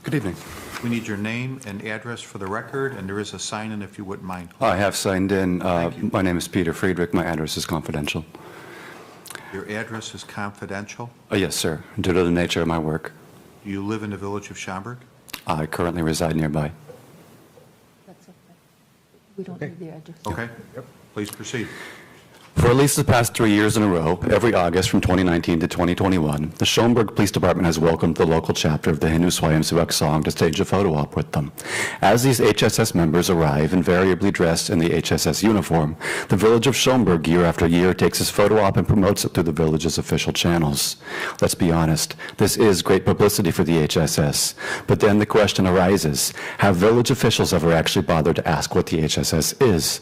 Good evening. We need your name and address for the record, and there is a sign-in if you wouldn't mind. I have signed in. Thank you. My name is Peter Friedrich. My address is confidential. Your address is confidential. Yes, sir, due to the nature of my work. Do you live in the village of Schaumburg? I currently reside nearby. That's okay. We don't need the address. Okay. Please proceed. For at least the past 3 years in a row, every August from 2019 to 2021, the Schaumburg Police Department has welcomed the local chapter of the Hindu Swayamsevak Sangh to stage a photo op with them. As these HSS members arrive, invariably dressed in the HSS uniform, the village of Schaumburg year after year takes this photo op and promotes it through the village's official channels. Let's be honest, this is great publicity for the HSS. But then the question arises, have village officials ever actually bothered to ask what the HSS is?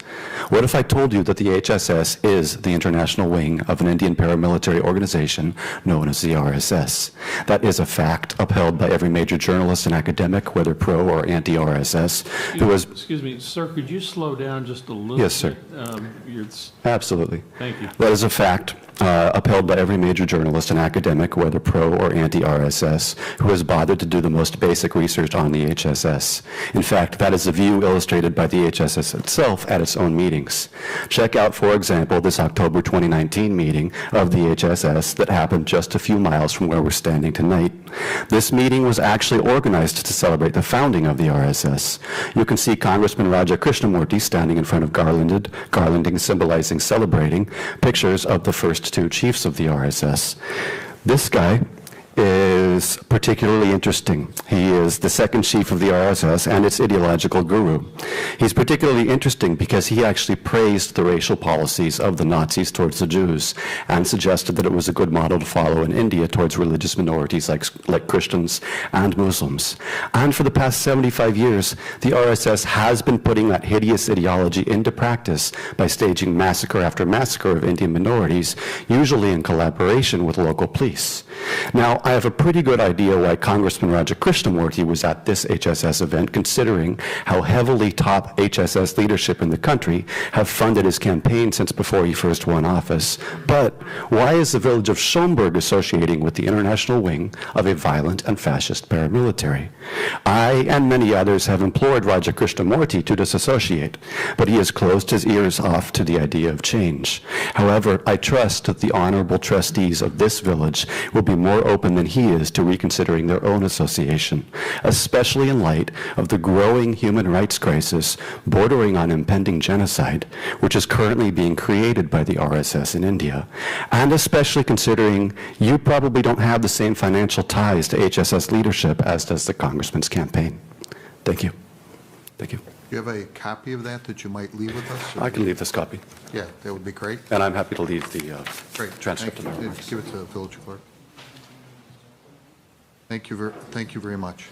What if I told you that the HSS is the international wing of an Indian paramilitary organization known as the RSS? That is a fact upheld by every major journalist and academic, whether pro or anti-RSS, who has... Excuse me, sir, could you slow down just a little Yes, sir. bit? Absolutely. Thank you. That is a fact upheld by every major journalist and academic, whether pro or anti-RSS, who has bothered to do the most basic research on the HSS. In fact, that is a view illustrated by the HSS itself at its own meetings. Check out, for example, this October 2019 meeting of the HSS that happened just a few miles from where we're standing tonight. This meeting was actually organized to celebrate the founding of the RSS. You can see Congressman Raja Krishnamoorthi standing in front of garlanding symbolizing celebrating pictures of the first two chiefs of the RSS. This guy is particularly interesting. He is the second chief of the RSS and its ideological guru. He's particularly interesting because he actually praised the racial policies of the Nazis towards the Jews and suggested that it was a good model to follow in India towards religious minorities like Christians and Muslims. And for the past 75 years, the RSS has been putting that hideous ideology into practice by staging massacre after massacre of Indian minorities, usually in collaboration with local police. Now, I have a pretty good idea why Congressman Raja Krishnamoorthi was at this HSS event, considering how heavily top HSS leadership in the country have funded his campaign since before he first won office. But why is the village of Schaumburg associating with the international wing of a violent and fascist paramilitary? I and many others have implored Raja Krishnamoorthi to disassociate, but he has closed his ears off to the idea of change. However, I trust that the honorable trustees of this village will be more open than he is to reconsidering their own association, especially in light of the growing human rights crisis bordering on impending genocide, which is currently being created by the RSS in India, and especially considering you probably don't have the same financial ties to HSS leadership as does the congressman's campaign. Thank you. Thank you. Do you have a copy of that you might leave with us? I can leave this copy. Yeah, that would be great. And I'm happy to leave the Great. transcript of my Thank you. remarks. Give it to the village clerk. Thank you very much.